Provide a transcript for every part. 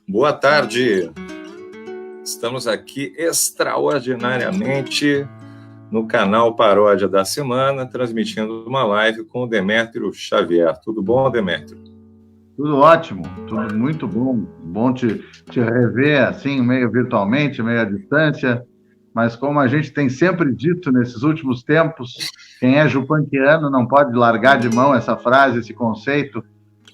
Boa tarde. Estamos aqui extraordinariamente no canal Paródia da Semana, transmitindo uma live com o Demétrio Xavier. Tudo bom, Demétrio? Tudo ótimo, tudo muito bom. Bom te rever assim, meio virtualmente, meio à distância. Mas como a gente tem sempre dito nesses últimos tempos, quem é jupanquiano não pode largar de mão essa frase, esse conceito.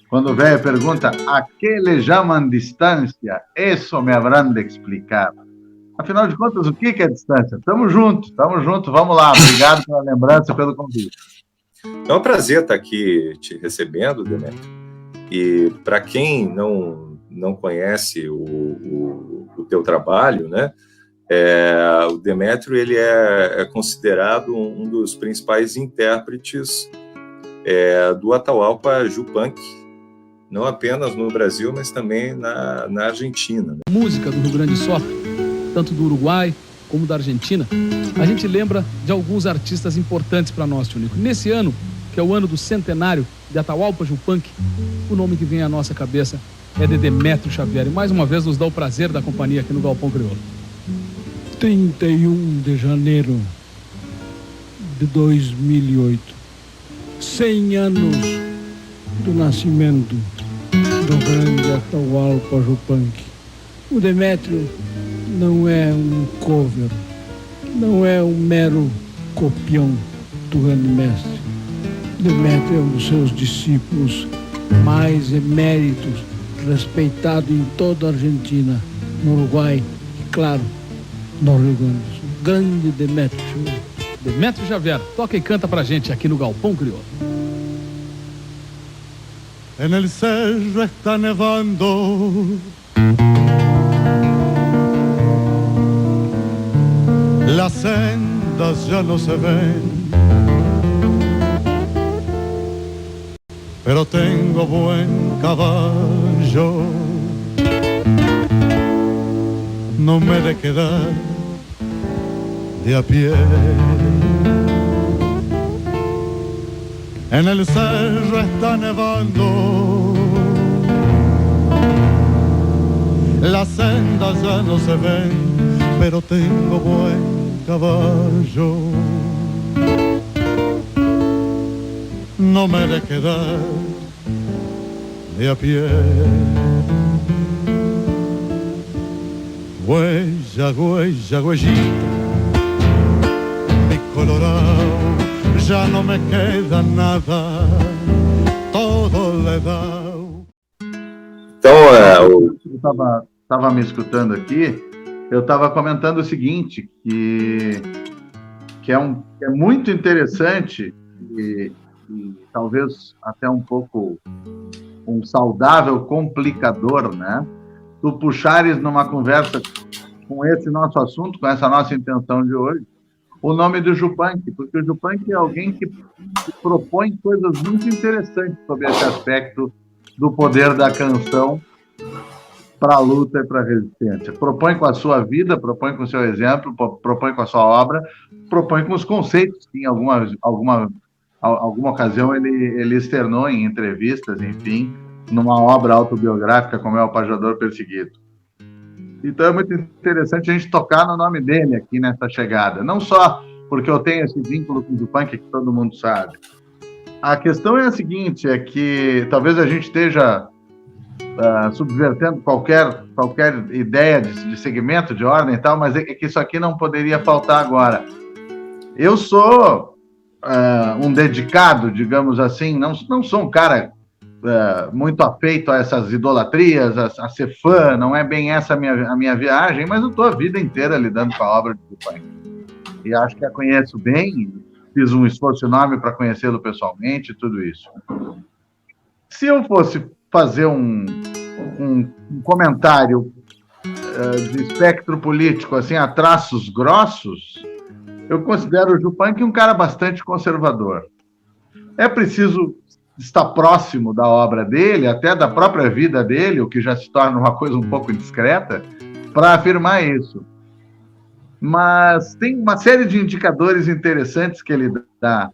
Quando o velho pergunta, a que le chamam distância? Isso me habrán de explicar. Afinal de contas, o que é distância? Tamo junto, vamos lá. Obrigado pela lembrança e pelo convite. É um prazer estar aqui te recebendo, Demétrio. E para quem não conhece o teu trabalho, né? O Demétrio ele é considerado um dos principais intérpretes do Atahualpa Yupanqui, não apenas no Brasil, mas também na Argentina. Né? Música do Rio Grande do Sul, tanto do Uruguai como da Argentina, a gente lembra de alguns artistas importantes para nós, Tio Nico. Nesse ano, que é o ano do centenário de Atahualpa Yupanqui, o nome que vem à nossa cabeça é de Demétrio Xavier. E mais uma vez nos dá o prazer da companhia aqui no Galpão Crioulo. 31 de janeiro de 2008, 100 anos do nascimento do grande Atahualpa Yupanqui. O Demétrio não é um cover, não é um mero copião do grande mestre. Demétrio é um dos seus discípulos mais eméritos, respeitado em toda a Argentina, no Uruguai e, claro, no Rio Grande do Sul. Grande Demétrio. Demétrio Xavier, toca e canta pra gente aqui no Galpão Crioulo. En el cerro está nevando, las sendas ya no se ven, pero tengo buen caballo, no me he de quedar de a pie. En el cerro está nevando, las sendas ya no se ven, pero tengo buen caballo, no me he de quedar de a pie. Huella, huella, huellita, mi colorado, já não me queda nada, todo le dá. Então, Eu estava me escutando aqui, eu estava comentando o seguinte, que é muito interessante e talvez até um pouco um saudável complicador, né? Tu puxares numa conversa com esse nosso assunto, com essa nossa intenção de hoje, o nome do Yupanqui, porque o Yupanqui é alguém que propõe coisas muito interessantes sobre esse aspecto do poder da canção para a luta e para a resistência. Propõe com a sua vida, propõe com o seu exemplo, propõe com a sua obra, propõe com os conceitos que em alguma ocasião ele externou em entrevistas, enfim, numa obra autobiográfica como é O Pajador Perseguido. Então é muito interessante a gente tocar no nome dele aqui nessa chegada. Não só porque eu tenho esse vínculo com o Yupanqui que todo mundo sabe. A questão é a seguinte, é que talvez a gente esteja subvertendo qualquer ideia de segmento, de ordem e tal, mas é que isso aqui não poderia faltar agora. Eu sou um dedicado, digamos assim, não sou um cara muito afeito a essas idolatrias, a ser fã, não é bem essa a minha viagem, mas eu estou a vida inteira lidando com a obra de Yupanqui. E acho que a conheço bem, fiz um esforço enorme para conhecê-lo pessoalmente, tudo isso. Se eu fosse fazer um comentário de espectro político, assim, a traços grossos, eu considero o Yupanqui um cara bastante conservador. É preciso estar próximo da obra dele, até da própria vida dele, o que já se torna uma coisa um pouco indiscreta, para afirmar isso. Mas tem uma série de indicadores interessantes que ele dá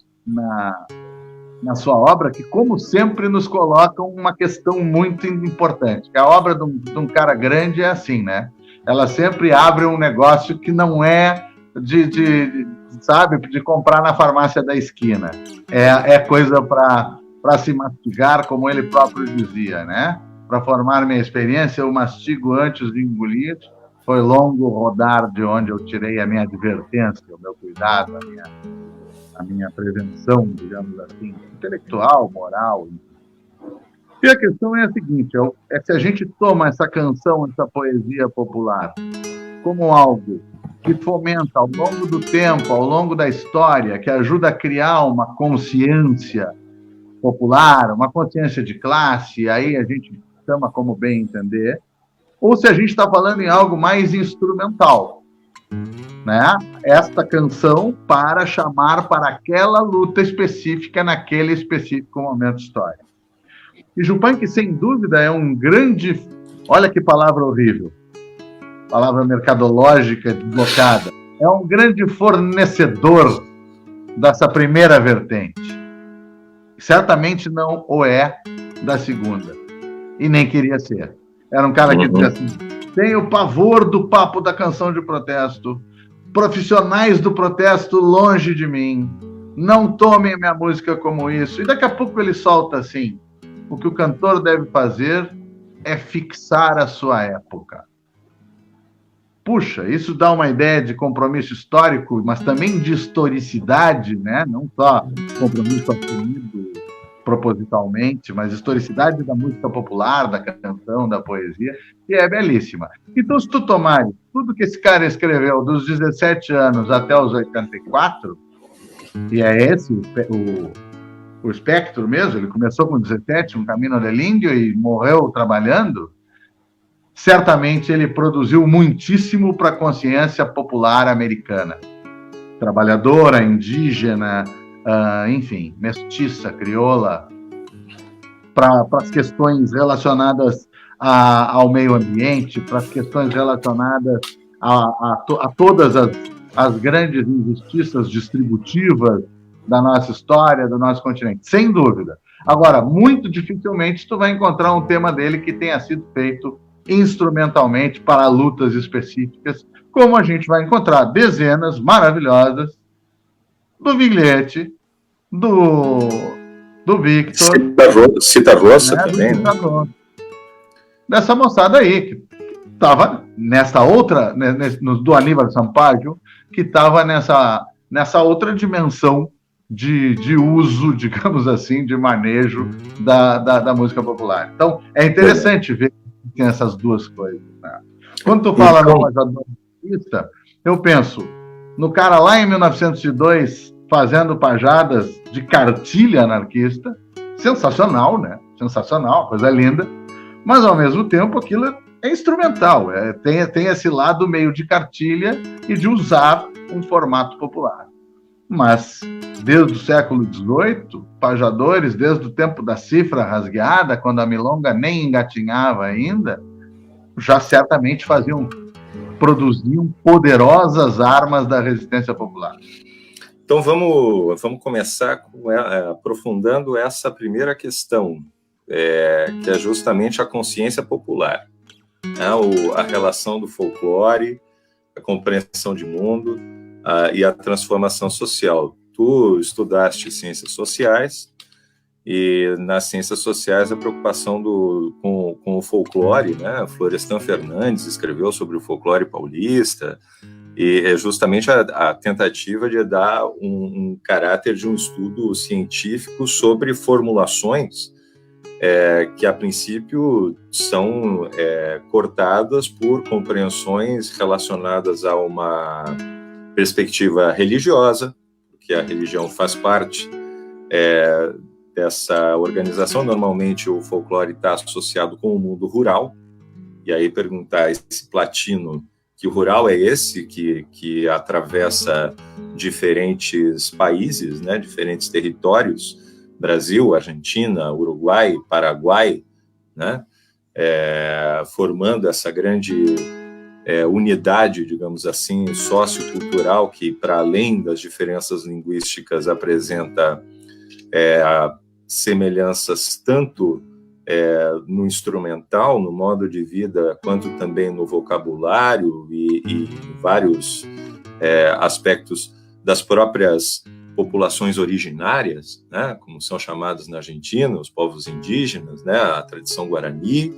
na sua obra que, como sempre, nos colocam uma questão muito importante. A obra de um cara grande é assim, né? Ela sempre abre um negócio que não é de comprar na farmácia da esquina. É coisa para se mastigar, como ele próprio dizia, né? Para formar minha experiência, eu mastigo antes de engolir. Foi longo rodar de onde eu tirei a minha advertência, o meu cuidado, a minha prevenção, digamos assim, intelectual, moral. E a questão é a seguinte, é se a gente toma essa canção, essa poesia popular, como algo que fomenta ao longo do tempo, ao longo da história, que ajuda a criar uma consciência popular, uma consciência de classe, aí a gente chama como bem entender, ou se a gente está falando em algo mais instrumental, né? Esta canção para chamar para aquela luta específica naquele específico momento histórico. E Yupanqui, sem dúvida, é um grande... Olha que palavra horrível. Palavra mercadológica deslocada. É um grande fornecedor dessa primeira vertente. Certamente não o é da segunda. E nem queria ser. Era um cara que dizia assim, tenho pavor do papo da canção de protesto, profissionais do protesto longe de mim, não tomem minha música como isso. E daqui a pouco ele solta assim, o que o cantor deve fazer é fixar a sua época. Puxa, isso dá uma ideia de compromisso histórico, mas também de historicidade, né? Não só compromisso assumido propositalmente, mas historicidade da música popular, da canção, da poesia, que é belíssima. Então, se tu tomares tudo que esse cara escreveu dos 17 anos até os 84, e é esse o espectro mesmo, ele começou com 17, um caminho del índio, e morreu trabalhando, certamente ele produziu muitíssimo para a consciência popular americana. Trabalhadora, indígena, enfim, mestiça, crioula, para as questões relacionadas ao meio ambiente, para as questões relacionadas a todas as grandes injustiças distributivas da nossa história, do nosso continente, sem dúvida. Agora, muito dificilmente tu vai encontrar um tema dele que tenha sido feito instrumentalmente para lutas específicas, como a gente vai encontrar dezenas maravilhosas do Viglietti, do Victor... Cita Rossa, né, também, né? Dessa moçada aí, que estava nessa outra, do Aníbal Sampaio, que estava nessa outra dimensão de uso, digamos assim, de manejo da música popular. Então, é interessante ver que tem essas duas coisas. Né? Quando tu fala no Pajador Anarquista, eu penso no cara lá em 1902 fazendo pajadas de cartilha anarquista, sensacional, né? Sensacional, coisa linda, mas ao mesmo tempo aquilo é instrumental, tem esse lado meio de cartilha e de usar um formato popular. Mas, desde o século XVIII, pajadores, desde o tempo da cifra rasgada, quando a milonga nem engatinhava ainda, já certamente produziam poderosas armas da resistência popular. Então, vamos começar aprofundando essa primeira questão, que é justamente a consciência popular, né? A relação do folclore, a compreensão de mundo e a transformação social. Tu estudaste ciências sociais, e nas ciências sociais a preocupação com o folclore, né? Florestan Fernandes escreveu sobre o folclore paulista, e é justamente a tentativa de dar um caráter de um estudo científico sobre formulações que, a princípio, são cortadas por compreensões relacionadas a uma perspectiva religiosa, porque a religião faz parte dessa organização. Normalmente, o folclore está associado com o mundo rural, e aí perguntar a esse Platino que o rural é esse que atravessa diferentes países, né, diferentes territórios, Brasil, Argentina, Uruguai, Paraguai, né, formando essa grande unidade, digamos assim, sociocultural que, para além das diferenças linguísticas, apresenta semelhanças tanto no instrumental, no modo de vida, quanto também no vocabulário e em vários aspectos das próprias populações originárias, né, como são chamados na Argentina, os povos indígenas, né, a tradição guarani,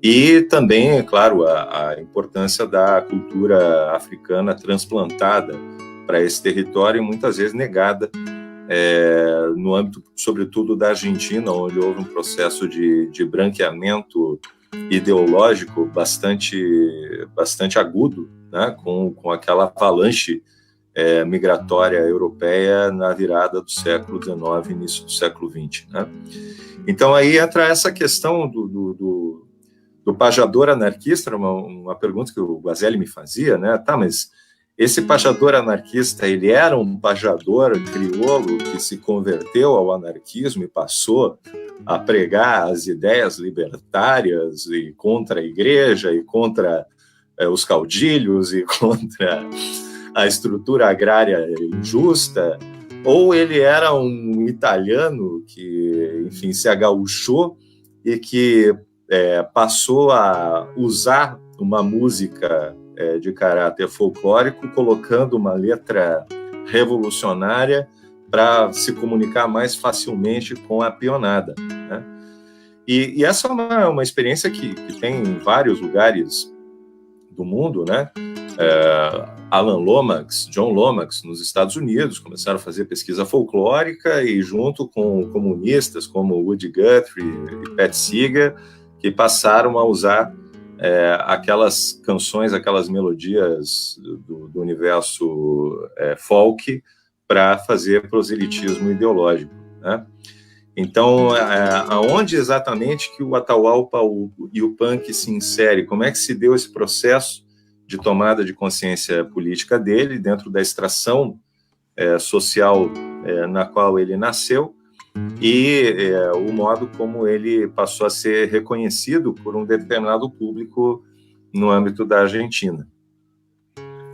e também, é claro, a importância da cultura africana transplantada para esse território e muitas vezes negada no âmbito, sobretudo, da Argentina, onde houve um processo de branqueamento ideológico bastante agudo, né, com aquela avalanche migratória europeia na virada do século XIX, início do século XX. Né? Então, aí entra essa questão do pajador anarquista, uma pergunta que o Guazelli me fazia, né? Tá, mas esse pajador anarquista, ele era um pajador crioulo que se converteu ao anarquismo e passou a pregar as ideias libertárias e contra a igreja e contra os caudilhos e contra a estrutura agrária injusta, ou ele era um italiano que, enfim, se agauchou e que passou a usar uma música de caráter folclórico, colocando uma letra revolucionária para se comunicar mais facilmente com a peonada, né? E essa é uma experiência que tem em vários lugares do mundo, né? Alan Lomax, John Lomax, nos Estados Unidos, começaram a fazer pesquisa folclórica e junto com comunistas como Woody Guthrie e Pat Seeger, que passaram a usar aquelas canções, aquelas melodias do universo folk para fazer proselitismo ideológico, né? Então, aonde exatamente que o Atahualpa e o punk se insere? Como é que se deu esse processo de tomada de consciência política dele, dentro da extração social na qual ele nasceu, e o modo como ele passou a ser reconhecido por um determinado público no âmbito da Argentina?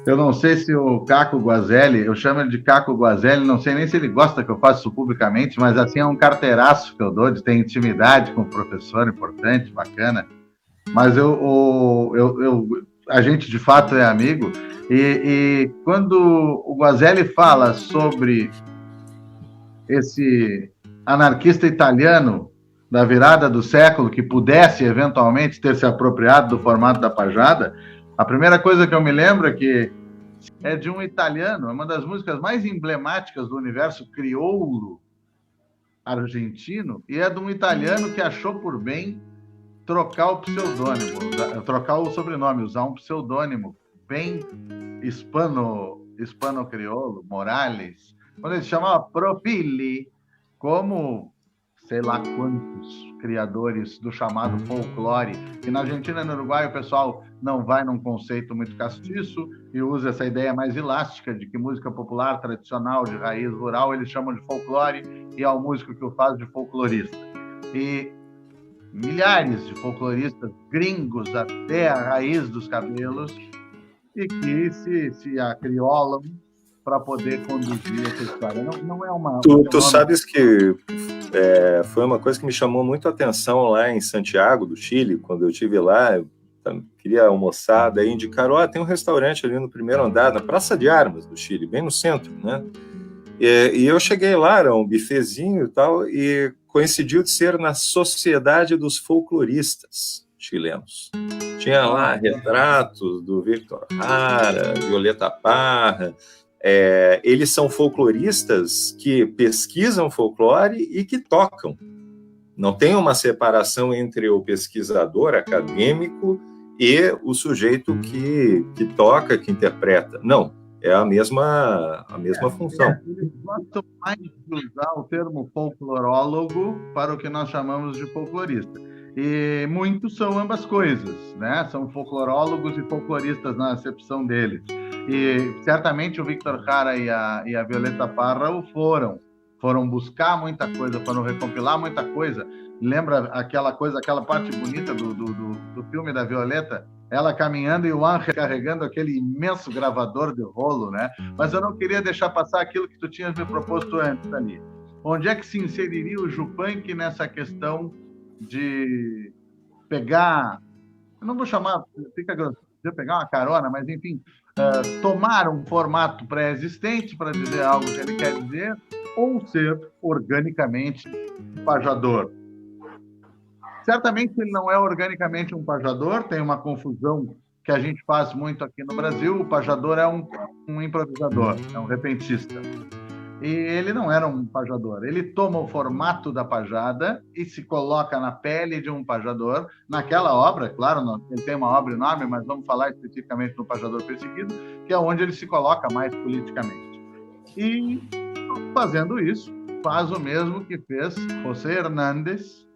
Eu não sei se o Caco Guazelli, eu chamo ele de Caco Guazelli, não sei nem se ele gosta que eu faça isso publicamente, mas assim é um carteiraço que eu dou, de ter intimidade com o professor, importante, bacana. Mas a gente de fato é amigo, e quando o Guazelli fala sobre esse anarquista italiano da virada do século que pudesse eventualmente ter se apropriado do formato da pajada, a primeira coisa que eu me lembro é que é de um italiano, é uma das músicas mais emblemáticas do universo crioulo argentino, e é de um italiano que achou por bem trocar o pseudônimo, trocar o sobrenome, usar um pseudônimo bem hispano-crioulo, Morales, quando ele se chamava Profili, como sei lá quantos criadores do chamado folclore, que na Argentina e no Uruguai o pessoal não vai num conceito muito castiço e usa essa ideia mais elástica de que música popular tradicional de raiz rural eles chamam de folclore e ao músico que o faz de folclorista. E milhares de folcloristas gringos até a raiz dos cabelos e que se acriolam para poder conduzir essa história. Não é uma... Tu sabes que foi uma coisa que me chamou muito a atenção lá em Santiago, do Chile, quando eu estive lá, eu queria almoçar, daí indicaram, tem um restaurante ali no primeiro andar, na Praça de Armas do Chile, bem no centro, né? E eu cheguei lá, era um bifezinho e tal, e coincidiu de ser na Sociedade dos Folcloristas Chilenos. Tinha lá retratos do Victor Jara, Violeta Parra. Eles são folcloristas que pesquisam folclore e que tocam. Não tem uma separação entre o pesquisador acadêmico e o sujeito que toca, que interpreta. Não, é a mesma função. Eles gostam mais de usar o termo folclorólogo para o que nós chamamos de folclorista. E muitos são ambas coisas, né? São folclorólogos e folcloristas na acepção deles. E certamente o Victor Jara e a Violeta Parra foram buscar muita coisa, foram recompilar muita coisa. Lembra aquela parte bonita do filme da Violeta? Ela caminhando e o Ángel carregando aquele imenso gravador de rolo, né? Mas eu não queria deixar passar aquilo que tu tinhas me proposto antes ali. onde é que se inseriria o Yupanqui nessa questão de pegar, eu não vou chamar, fica grosseiro, de pegar uma carona, mas enfim, tomar um formato pré-existente para dizer algo que ele quer dizer, ou ser organicamente um pajador. Certamente ele não é organicamente um pajador, tem uma confusão que a gente faz muito aqui no Brasil. O pajador é um improvisador, é um repentista. E ele não era um pajador. Ele toma o formato da pajada e se coloca na pele de um pajador. Naquela obra, claro, ele tem uma obra enorme, mas vamos falar especificamente do Pajador Perseguido, que é onde ele se coloca mais politicamente. E, fazendo isso, faz o mesmo que fez José Hernández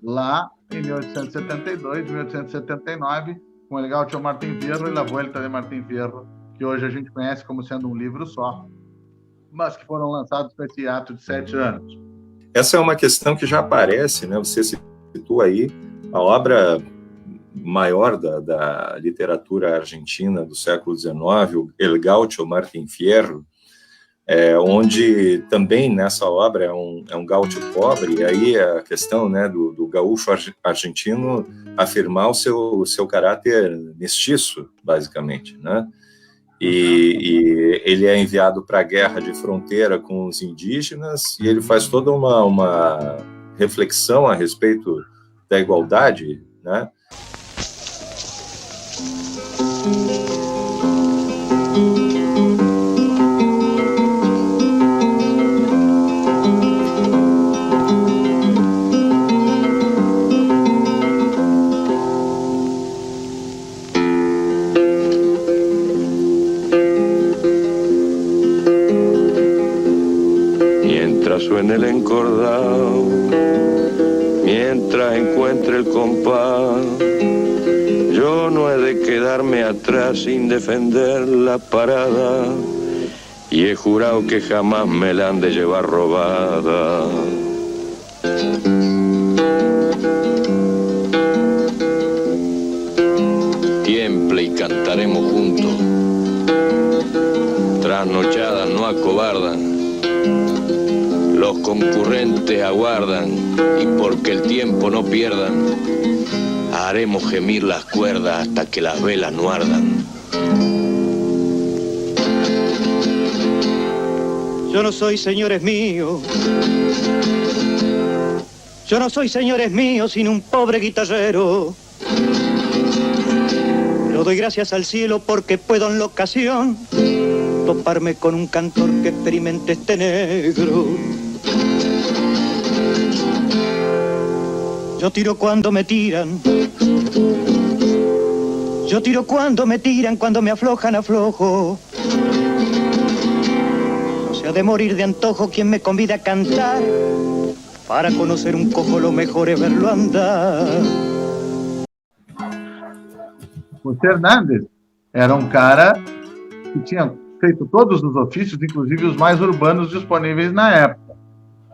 lá em 1872, 1879, com El Gaucho Martín Fierro e La Vuelta de Martín Fierro, que hoje a gente conhece como sendo um livro só, mas que foram lançados para esse ato de 7 anos. Essa é uma questão que já aparece, né? Você citou aí a obra maior da literatura argentina do século XIX, o El Gaucho Martín Fierro, onde também nessa obra é um gaúcho pobre, e aí a questão, né, do gaúcho argentino afirmar o seu caráter mestiço, basicamente, né? E ele é enviado para a guerra de fronteira com os indígenas, e ele faz toda uma reflexão a respeito da igualdade, né? Suene el encordado, mientras encuentre el compás, yo no he de quedarme atrás sin defender la parada, y he jurado que jamás me la han de llevar robada. Tiemple y cantaremos juntos, trasnochadas no acobardan, los concurrentes aguardan, y porque el tiempo no pierdan, haremos gemir las cuerdas hasta que las velas no ardan. Yo no soy, señores míos, yo no soy, señores míos, sino un pobre guitarrero. Pero doy gracias al cielo porque puedo en la ocasión toparme con un cantor que experimente este negro. Yo tiro cuando me tiran, yo tiro cuando me tiran, cuando me aflojan aflojo. No se ha de morir de antojo quien me convida a cantar, para conocer un cojo lo mejor es verlo andar. José Hernández era um cara que tinha feito todos os ofícios, inclusive os mais urbanos disponíveis na época,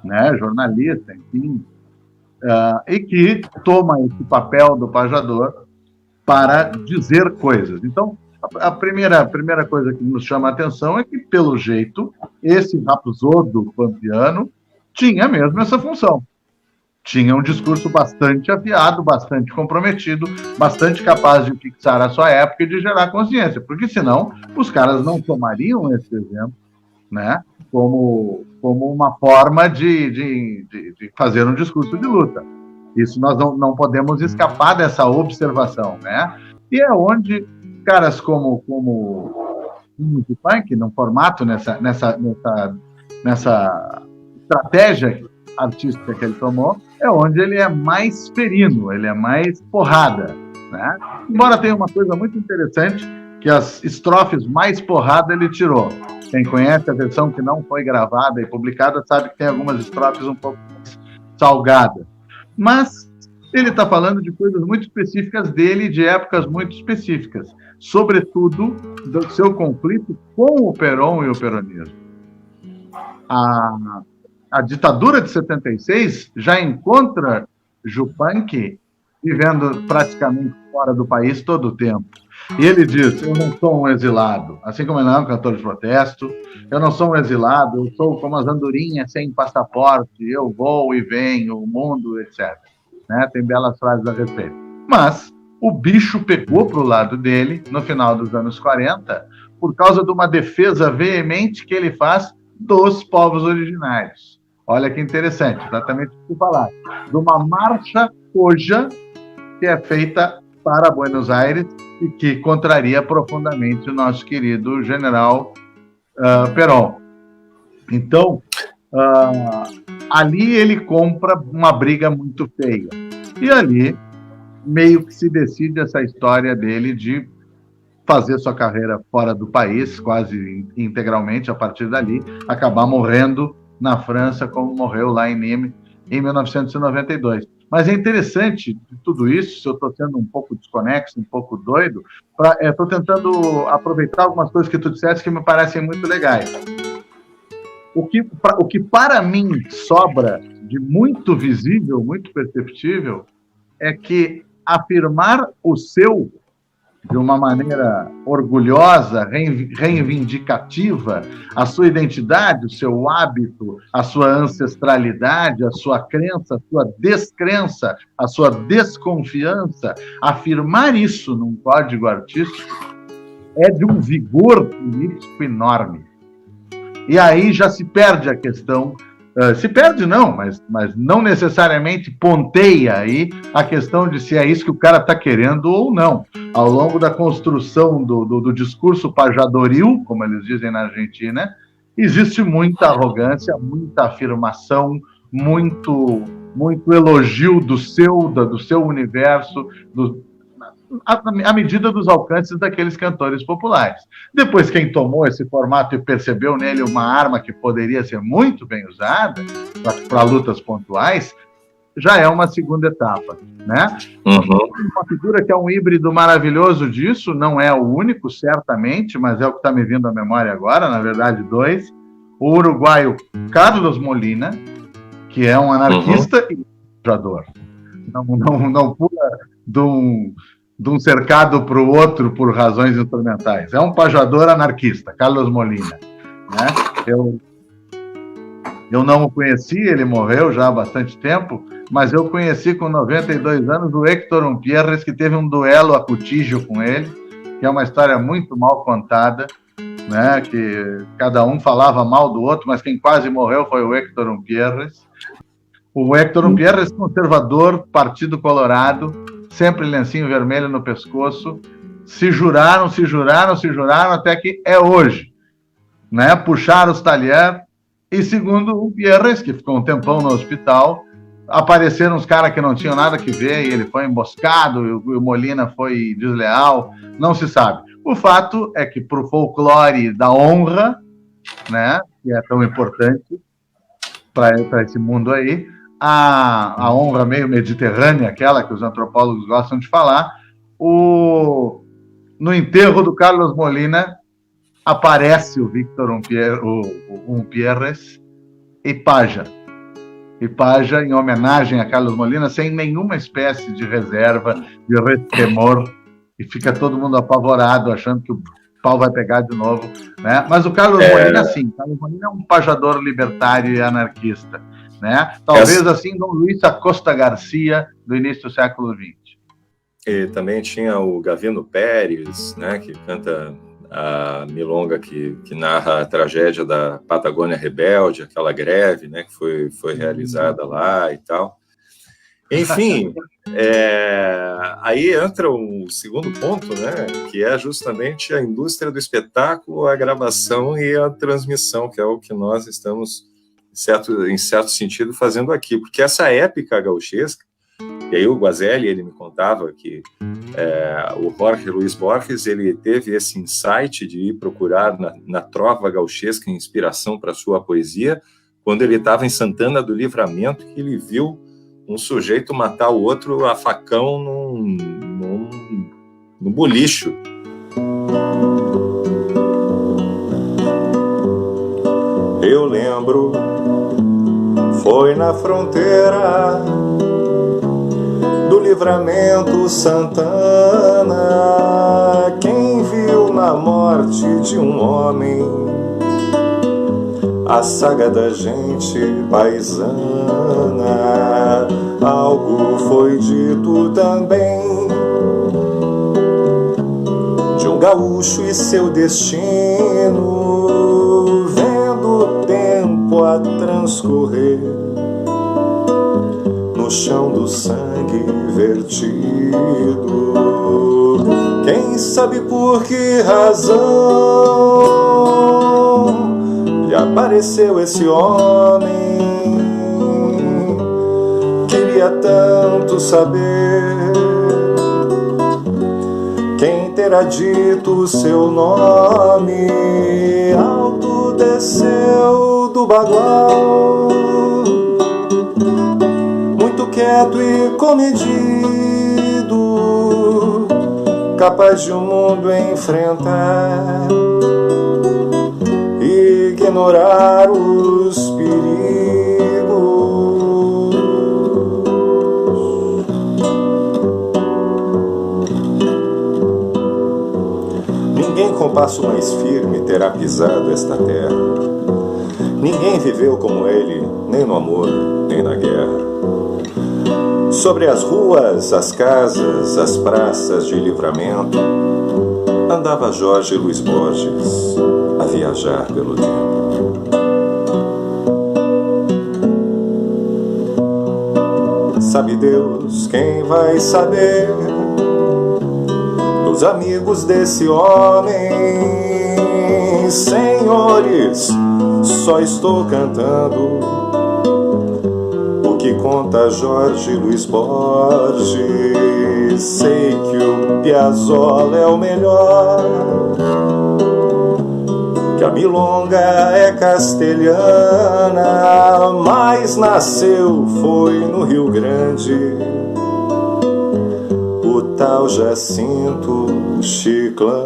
né? Jornalista, enfim, e que toma esse papel do pajador para dizer coisas. Então, a primeira coisa que nos chama a atenção é que, pelo jeito, esse rapsodo pampiano tinha mesmo essa função. Tinha um discurso bastante afiado, bastante comprometido, bastante capaz de fixar a sua época e de gerar consciência, porque senão os caras não tomariam esse exemplo, né, como uma forma de fazer um discurso de luta. Isso nós não podemos escapar dessa observação, né? E é onde caras como o Yupanqui, num formato, nessa estratégia artística que ele tomou, é onde ele é mais ferino, ele é mais porrada, né? Embora tenha uma coisa muito interessante, que as estrofes mais porrada ele tirou. Quem conhece a versão que não foi gravada e publicada sabe que tem algumas estrofes um pouco mais salgadas. Mas ele está falando de coisas muito específicas dele, de épocas muito específicas, sobretudo do seu conflito com o Perón e o peronismo. A ditadura de 76 já encontra Yupanqui vivendo praticamente fora do país todo o tempo. E ele diz: eu não sou um exilado, assim como ele não é um cantor de protesto, eu não sou um exilado, eu sou como as andorinhas sem passaporte, eu vou e venho, o mundo, etc. Né? Tem belas frases a respeito. Mas o bicho pegou para o lado dele, no final dos anos 40, por causa de uma defesa veemente que ele faz dos povos originários. Olha que interessante, exatamente o que falar. De uma marcha coja que é feita para Buenos Aires e que contraria profundamente o nosso querido general Perón. Então, ali ele compra uma briga muito feia. E ali meio que se decide essa história dele de fazer sua carreira fora do país, quase integralmente a partir dali, acabar morrendo na França, como morreu lá em Nimes, em 1992. Mas é interessante de tudo isso, se eu estou sendo um pouco desconexo, um pouco doido, estou tentando aproveitar algumas coisas que tu disseste que me parecem muito legais. O que para mim sobra de muito visível, muito perceptível, é que afirmar o seu de uma maneira orgulhosa, reivindicativa, a sua identidade, o seu hábito, a sua ancestralidade, a sua crença, a sua descrença, a sua desconfiança, afirmar isso num código artístico é de um vigor político enorme. E aí já se perde a questão, se perde não, mas não necessariamente ponteia aí a questão de se é isso que o cara está querendo ou não. Ao longo da construção do discurso pajadoril, como eles dizem na Argentina, existe muita arrogância, muita afirmação, muito elogio do seu universo, à medida dos alcances daqueles cantores populares. Depois, quem tomou esse formato e percebeu nele uma arma que poderia ser muito bem usada para lutas pontuais, já é uma segunda etapa, né? Uma figura que é um híbrido maravilhoso disso, não é o único, certamente, mas é o que está me vindo à memória agora, na verdade, dois. O uruguaio Carlos Molina, que é um anarquista e pajador. Não pula de um cercado para o outro por razões instrumentais. É um pajador anarquista, Carlos Molina. Né? Eu não o conheci, ele morreu já há bastante tempo, mas eu conheci com 92 anos o Héctor Umpierres, que teve um duelo a cuchillo com ele, que é uma história muito mal contada, né? Que cada um falava mal do outro, mas quem quase morreu foi o Héctor Umpierres. O Héctor Umpierres, conservador, Partido Colorado, sempre lencinho vermelho no pescoço, se juraram, até que é hoje, né? Puxaram os talheres, e segundo o Pierres, que ficou um tempão no hospital, apareceram uns caras que não tinham nada que ver, e ele foi emboscado, e o Molina foi desleal, não se sabe. O fato é que para o folclore da honra, né, que é tão importante para esse mundo aí, a honra meio mediterrânea, aquela que os antropólogos gostam de falar, no enterro do Carlos Molina aparece o Victor Umpierres e paja em homenagem a Carlos Molina, sem nenhuma espécie de reserva, de restemor, e fica todo mundo apavorado, achando que o pau vai pegar de novo, né? Mas o Carlos Molina, sim, Carlos Molina é um pajador libertário e anarquista, né? Talvez assim Dom Luís Acosta Garcia, do início do século XX. E também tinha o Gavino Pérez, né, que canta a milonga que narra a tragédia da Patagônia Rebelde, aquela greve, né, que foi realizada lá e tal. Enfim, aí entra o segundo ponto, né, que é justamente a indústria do espetáculo, a gravação e a transmissão, que é o que nós estamos, em certo sentido, fazendo aqui, porque essa épica gauchesca, e aí o Guazelli, ele me contava que o Jorge Luis Borges, ele teve esse insight de ir procurar na trova gauchesca inspiração para sua poesia, quando ele estava em Santana do Livramento, que ele viu um sujeito matar o outro a facão no bolicho. Eu lembro, foi na fronteira do Livramento Santana a morte de um homem, a saga da gente paisana. Algo foi dito também de um gaúcho e seu destino, vendo o tempo a transcorrer no chão do sangue vertido. Quem sabe por que razão lhe apareceu esse homem? Queria tanto saber quem terá dito o seu nome. Alto desceu do bagual, muito quieto e comedido, capaz de um mundo enfrentar, ignorar os perigos. Ninguém com passo mais firme terá pisado esta terra. Ninguém viveu como ele, nem no amor, nem na guerra. Sobre as ruas, as casas, as praças de Livramento, andava Jorge Luiz Borges a viajar pelo tempo. Sabe Deus quem vai saber dos amigos desse homem. Senhores, só estou cantando o que conta Jorge Luiz Borges. Sei que o Piazzolla é o melhor, que a milonga é castelhana, mas nasceu foi no Rio Grande o tal Jacinto Chiclana.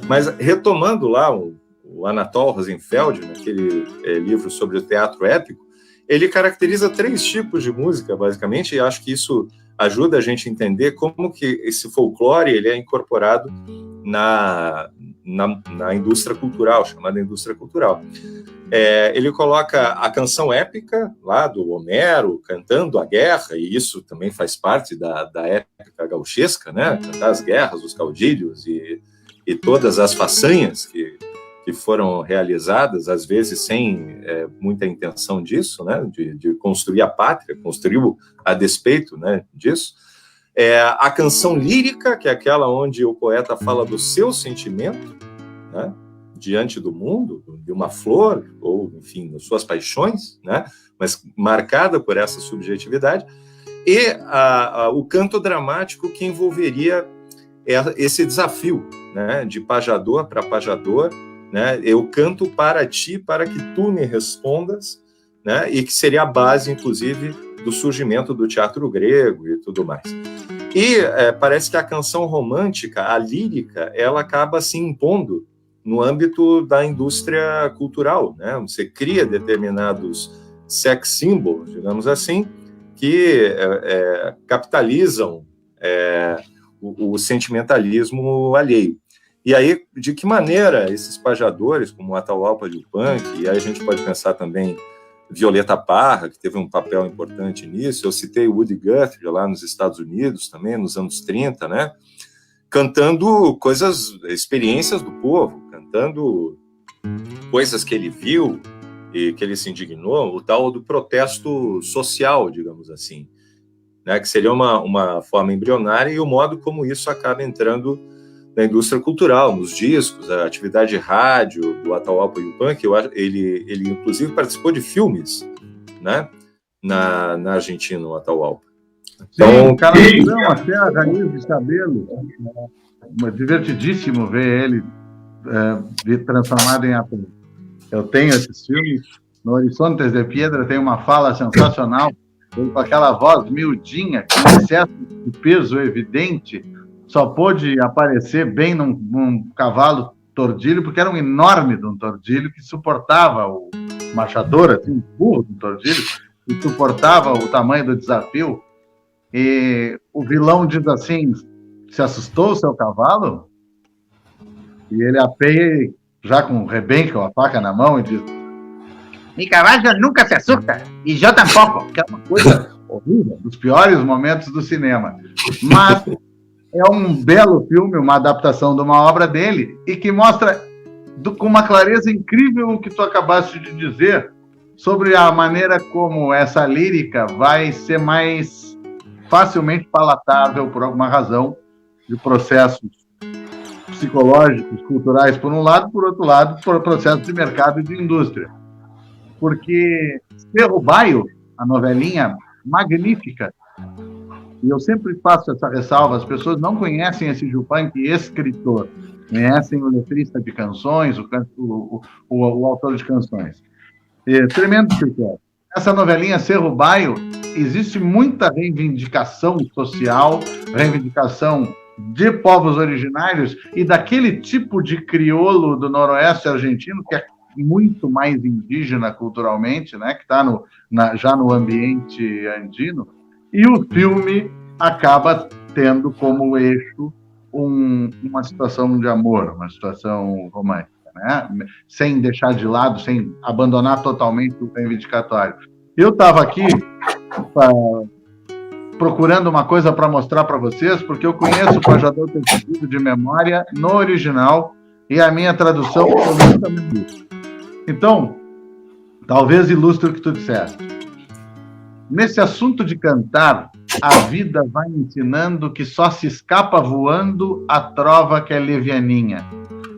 Mas retomando lá o Anatol Rosenfeld, naquele livro sobre o teatro épico, ele caracteriza 3 tipos de música, basicamente, e acho que isso ajuda a gente a entender como que esse folclore ele é incorporado na indústria cultural, chamada indústria cultural. Ele coloca a canção épica, lá do Homero, cantando a guerra, e isso também faz parte da épica gauchesca, né? Cantar as guerras, os caudilhos e todas as façanhas que foram realizadas, às vezes sem muita intenção disso, né, de construir a pátria, construiu a despeito, né, disso. A canção lírica, que é aquela onde o poeta fala do seu sentimento, né, diante do mundo, de uma flor, ou, enfim, das suas paixões, né, mas marcada por essa subjetividade. E o canto dramático, que envolveria esse desafio, né, de pajador para pajador, né, eu canto para ti, para que tu me respondas, né, e que seria a base, inclusive, do surgimento do teatro grego e tudo mais. E parece que a canção romântica, a lírica, ela acaba se impondo no âmbito da indústria cultural, né? Você cria determinados sex symbols, digamos assim, que capitalizam o sentimentalismo alheio. E aí, de que maneira esses pajadores, como o Atahualpa Yupanqui, e aí a gente pode pensar também Violeta Parra, que teve um papel importante nisso, eu citei Woody Guthrie lá nos Estados Unidos também, nos anos 30, né? Cantando experiências do povo, cantando coisas que ele viu e que ele se indignou, o tal do protesto social, digamos assim, né? Que seria uma forma embrionária, e o modo como isso acaba entrando na indústria cultural, nos discos, a atividade de rádio do Atahualpa Yupanqui. Ele inclusive participou de filmes, né, na Argentina, o Atahualpa. Então, o Calabrão, até a Raiz de Cabelo, divertidíssimo ver ele transformado em ator. Eu tenho esses filmes, no Horizontes de Piedra tem uma fala sensacional, ele com aquela voz miudinha, com excesso de peso evidente, só pôde aparecer bem num cavalo tordilho, porque era um enorme de um tordilho que suportava o machador, assim, um burro de um tordilho, e suportava o tamanho do desafio, e o vilão diz assim: se assustou o seu cavalo? E ele apeia, já com o rebenque, com a faca na mão, e diz: mi cavalo nunca se assusta, e eu tampouco, que é uma coisa horrível, dos piores momentos do cinema. Mas é um belo filme, uma adaptação de uma obra dele, e que mostra com uma clareza incrível o que tu acabaste de dizer sobre a maneira como essa lírica vai ser mais facilmente palatável por alguma razão de processos psicológicos, culturais, por um lado, por outro lado, por processos de mercado e de indústria. Porque Cerro Baio, a novelinha magnífica, e eu sempre faço essa ressalva, as pessoas não conhecem esse Yupanqui escritor, conhecem o letrista de canções, o autor de canções. Tremendo escritor. Essa novelinha Cerro Baio, existe muita reivindicação social, reivindicação de povos originários e daquele tipo de crioulo do noroeste argentino, que é muito mais indígena culturalmente, né, que está já no ambiente andino, e o filme acaba tendo como eixo uma situação de amor, uma situação romântica, né? Sem deixar de lado, sem abandonar totalmente o reivindicatório. Eu estava aqui procurando uma coisa para mostrar para vocês, porque eu conheço o Pajador Perseguido de memória no original e a minha tradução eu nunca me vi. Então, talvez ilustre o que tu disseste. Nesse assunto de cantar, a vida vai ensinando que só se escapa voando a trova que é levianinha.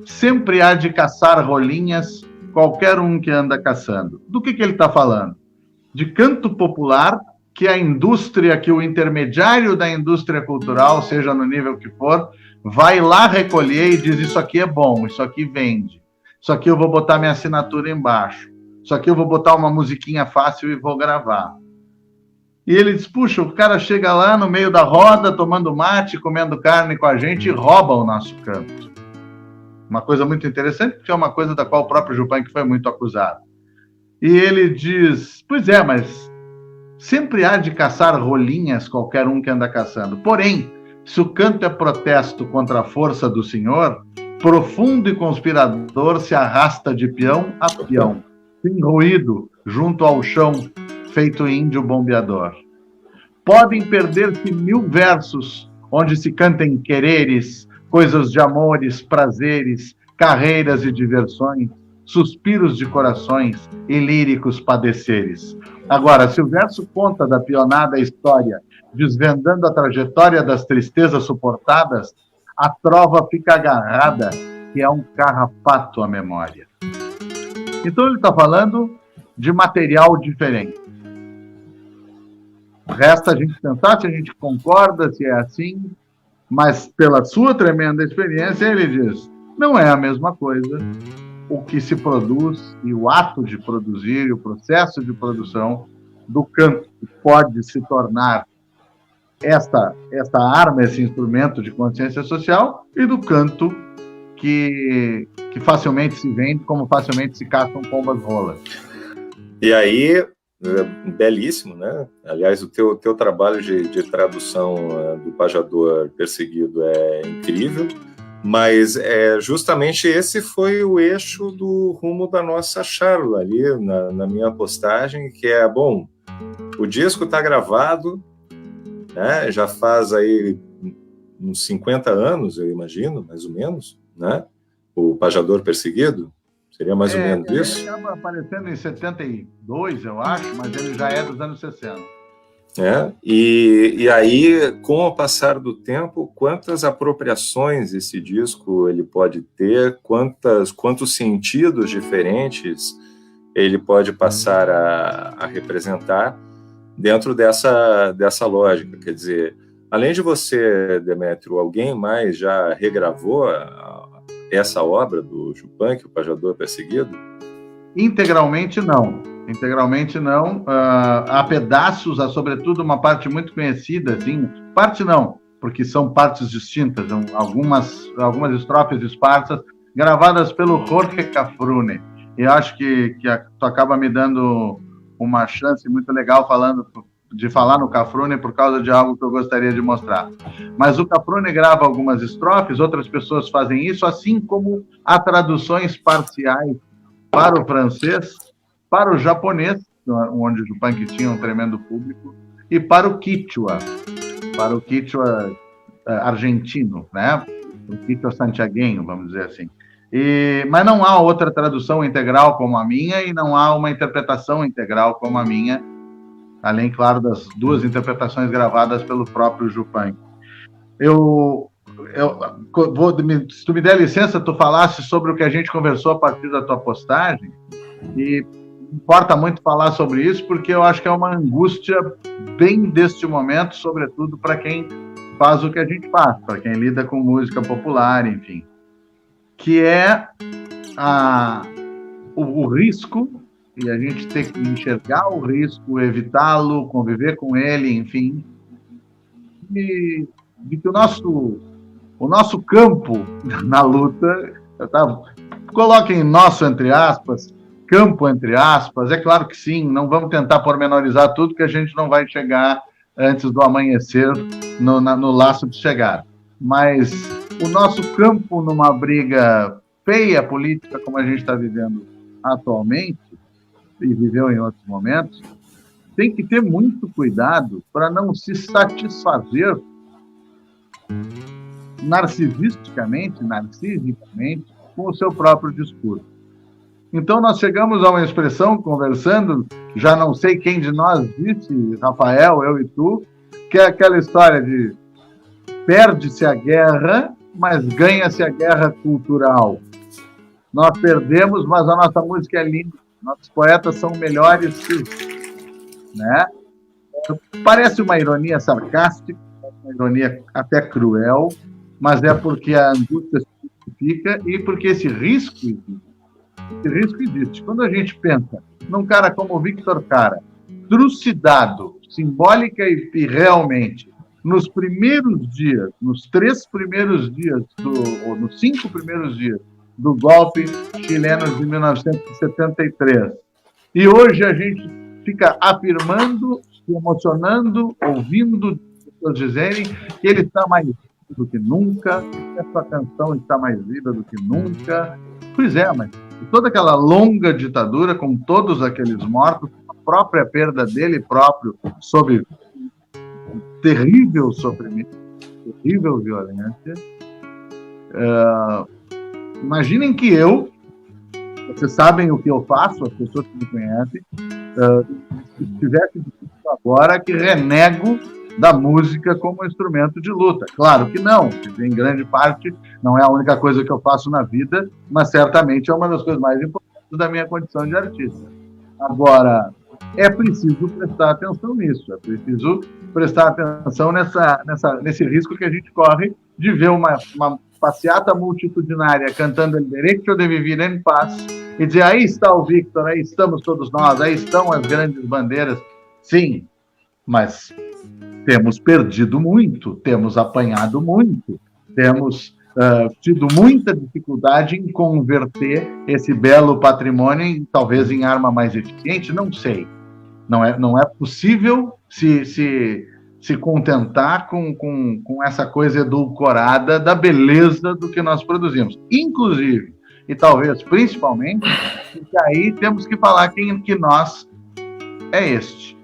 Sempre há de caçar rolinhas qualquer um que anda caçando. Do que ele está falando? De canto popular, que a indústria, que o intermediário da indústria cultural, seja no nível que for, vai lá recolher e diz: isso aqui é bom, isso aqui vende, isso aqui eu vou botar minha assinatura embaixo, isso aqui eu vou botar uma musiquinha fácil e vou gravar. E ele diz: puxa, o cara chega lá no meio da roda, tomando mate, comendo carne com a gente e rouba o nosso canto. Uma coisa muito interessante, porque é uma coisa da qual o próprio Yupanqui foi muito acusado. E ele diz: pois é, mas sempre há de caçar rolinhas qualquer um que anda caçando. Porém, se o canto é protesto contra a força do senhor, profundo e conspirador se arrasta de peão a peão, sem ruído, junto ao chão, feito índio bombeador. Podem perder-se 1000 versos, onde se cantem quereres, coisas de amores, prazeres, carreiras e diversões, suspiros de corações e líricos padeceres. Agora, se o verso conta da pionada história, desvendando a trajetória das tristezas suportadas, a trova fica agarrada, que é um carrapato à memória. Então ele está falando de material diferente. Resta a gente pensar se a gente concorda, se é assim, mas pela sua tremenda experiência, ele diz: não é a mesma coisa o que se produz e o ato de produzir, o processo de produção do canto, que pode se tornar esta arma, esse instrumento de consciência social, e do canto que facilmente se vende, como facilmente se caçam pombas rolas. E aí, belíssimo, né? Aliás, o teu trabalho de tradução do Pajador Perseguido é incrível, mas justamente esse foi o eixo do rumo da nossa charla ali, na minha postagem, que é, bom, o disco está gravado, né? Já faz aí uns 50 anos, eu imagino, mais ou menos, né? O Pajador Perseguido. Seria mais ou menos isso? Ele acaba aparecendo em 72, eu acho, mas ele já é dos anos 60. E aí, com o passar do tempo, quantas apropriações esse disco ele pode ter, quantos sentidos diferentes ele pode passar a representar dentro dessa lógica. Quer dizer, além de você, Demétrio, alguém mais já regravou essa obra do Yupanqui, o Pajador Perseguido? Integralmente não. Há pedaços, há sobretudo uma parte muito conhecida, assim, parte não, porque são partes distintas, algumas estrofes esparsas, gravadas pelo Jorge Cafrune. E acho que tu acaba me dando uma chance muito legal de falar no Cafrune por causa de algo que eu gostaria de mostrar. Mas o Cafrune grava algumas estrofes, outras pessoas fazem isso, assim como há traduções parciais para o francês, para o japonês, onde o punk tinha um tremendo público, e para o quichua argentino, né? O quichua santiaguenho, vamos dizer assim. Mas não há outra tradução integral como a minha e não há uma interpretação integral como a minha, além, claro, das duas interpretações gravadas pelo próprio Jupunk. Se tu me der licença, tu falasse sobre o que a gente conversou a partir da tua postagem, e importa muito falar sobre isso, porque eu acho que é uma angústia bem deste momento, sobretudo para quem faz o que a gente faz, para quem lida com música popular, enfim, que é o risco, e a gente tem que enxergar o risco, evitá-lo, conviver com ele, enfim, de que o nosso campo na luta, coloquem nosso entre aspas, campo entre aspas, é claro que sim, não vamos tentar pormenorizar tudo, que a gente não vai chegar antes do amanhecer no laço de chegar. Mas o nosso campo numa briga feia política, como a gente está vivendo atualmente, e viveu em outros momentos, tem que ter muito cuidado para não se satisfazer narcisicamente, com o seu próprio discurso. Então, nós chegamos a uma expressão, conversando, já não sei quem de nós disse, Rafael, eu e tu, que é aquela história de perde-se a guerra, mas ganha-se a guerra cultural. Nós perdemos, mas a nossa música é linda, nossos poetas são melhores que isso, né? Parece uma ironia sarcástica, uma ironia até cruel, mas é porque a angústia se justifica e porque esse risco existe. Quando a gente pensa num cara como o Victor Cara, trucidado, simbólica e realmente, nos primeiros dias, nos 3 primeiros dias, ou nos 5 primeiros dias do golpe chileno de 1973. E hoje a gente fica afirmando, se emocionando, ouvindo pessoas dizerem que ele está mais vivo do que nunca, essa canção está mais viva do que nunca. Pois é, mas toda aquela longa ditadura, com todos aqueles mortos, a própria perda dele próprio, sob terrível sofrimento, terrível violência. Imaginem que vocês sabem o que eu faço, as pessoas que me conhecem, se tivesse dito agora que renego da música como instrumento de luta. Claro que não, em grande parte não é a única coisa que eu faço na vida, mas certamente é uma das coisas mais importantes da minha condição de artista. Agora, é preciso prestar atenção nisso, é preciso prestar atenção nesse risco que a gente corre de ver uma passeata multitudinária cantando El Derecho de Vivir em Paz e dizer, aí está o Victor, aí estamos todos nós, aí estão as grandes bandeiras. Sim, mas temos perdido muito, temos apanhado muito, temos tido muita dificuldade em converter esse belo patrimônio, talvez em arma mais eficiente, não sei. Não é possível se contentar com essa coisa edulcorada da beleza do que nós produzimos. Inclusive, e talvez principalmente, porque aí temos que falar que nós é este.